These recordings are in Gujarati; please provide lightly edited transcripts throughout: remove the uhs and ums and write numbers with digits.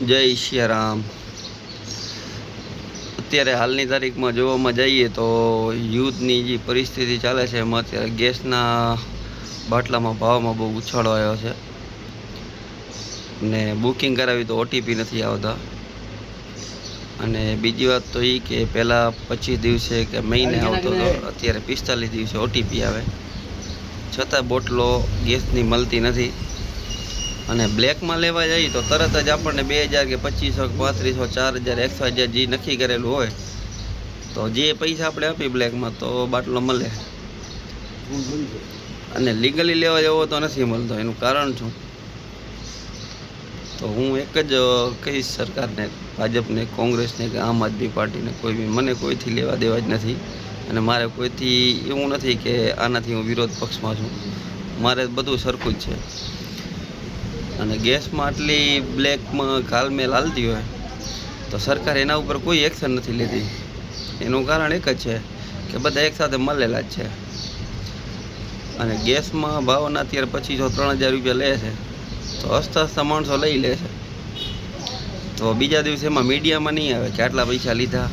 જય સિયારામ। અત્યારે હાલની તારીખમાં જોવામાં જઈએ તો યુદ્ધની જે પરિસ્થિતિ ચાલે છે એમાં અત્યારે ગેસના બાટલામાં ભાવમાં બહુ ઉછાળો આવ્યો છે ને બુકિંગ કરાવી તો ઓટીપી નથી આવતા। અને બીજી વાત તો એ કે પહેલાં 25 દિવસે કે મહિને આવતો હતો, અત્યારે 45 દિવસે ઓટીપી આવે, છતાં બોટલો ગેસની મળતી નથી। અને બ્લેકમાં લેવા જઈએ તો તરત જ આપણને 2000 કે 2500 3500 4000 XYZ જે નક્કી કરેલું હોય તો જે પૈસા આપણે આપી બ્લેકમાં તો બાટલો મળે, અને લીગલી લેવા જવો તો નથી મળતો। એનું કારણ શું? તો હું એક જ કહીશ સરકારને, ભાજપને, કોંગ્રેસને કે આમ આદમી પાર્ટીને, કોઈ બી, મને કોઈથી લેવા દેવા જ નથી। અને મારે કોઈથી એવું નથી કે આનાથી હું વિરોધ પક્ષમાં છું, મારે બધું સરખું જ છે। અને ગેસમાં આટલી બ્લેકમાં ઘાલમેલ હાલતી હોય તો સરકાર એના ઉપર કોઈ એક્શન નથી લેતી। એનું કારણ એક જ છે કે બધા એકસાથે મળેલા જ છે। અને ગેસમાં ભાવના અત્યારે 2500-3000 રૂપિયા લે છે તો હસતા માણસો લઈ લે છે, તો બીજા દિવસે એમાં મીડિયામાં નહીં આવે કે આટલા પૈસા લીધા,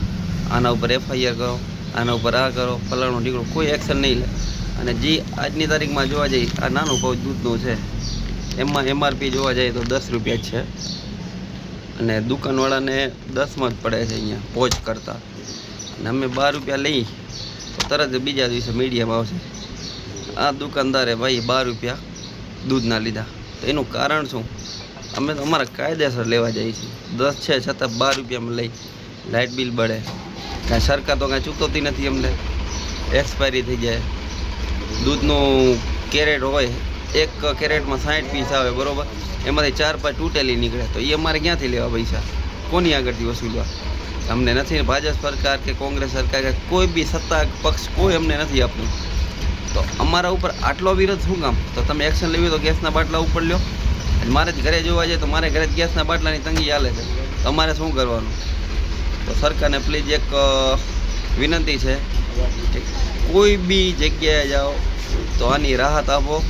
આના ઉપર FIR કરો, આના ઉપર આ કરો, ફલાણું ઢીકણું, કોઈ એક્શન નહીં લે। અને જે આજની તારીખમાં જોવા જઈએ, આ નાનું પાઉચ દૂધનું છે, એમાં MRP જોવા જઈએ તો 10 રૂપિયા જ છે, અને દુકાનવાળાને 10માં જ પડે છે અહીંયા પોચ કરતાં। અને અમે 12 રૂપિયા લઈ તો તરત બીજા દિવસે મીડિયામાં આવશે આ દુકાનદારે ભાઈ 12 રૂપિયા દૂધના લીધા। તો એનું કારણ શું? અમે તો અમારા કાયદેસર લેવા જઈએ છીએ, 10 છે છતાં 12 રૂપિયામાં લઈ, લાઇટ બિલ બળે, કાંઈ સરકાર તો કાંઈ ચૂકવતી નથી અમને, એક્સપાયરી થઈ જાય। દૂધનું કેરેટ હોય, એક કેરેટમાં 60 પીસ આવે, બરાબર, એમાંથી 4-5 તૂટેલી નીકળે, તો એ અમારે ક્યાંથી લેવા પૈસા? કોની આગળથી વસૂલવા? અમને નથી, ભાજપ સરકાર કે કોંગ્રેસ સરકાર કે કોઈ બી સત્તા પક્ષ કોઈ અમને નથી આપતું, તો અમારા ઉપર આટલો વિરોધ શું કામ? તો તમે એક્શન લેવી તો ગેસના બાટલા ઉપર લ્યો। મારે જ ઘરે જોવા જાય તો મારે ઘરે જ ગેસના બાટલાની તંગી ચાલે છે, તમારે શું કરવાનું? તો સરકારને પ્લીઝ એક વિનંતી છે કે કોઈ બી જગ્યાએ જાઓ તો આની રાહત આપો,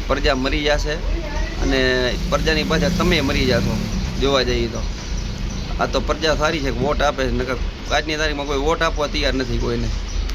પ્રજા મરી જશે અને પ્રજાની પાછળ તમે મરી જશો જોવા જઈએ તો। આ તો પ્રજા સારી છે, વોટ આપે છે, નકર આજની તારીખમાં કોઈ વોટ આપવા તૈયાર નથી કોઈને।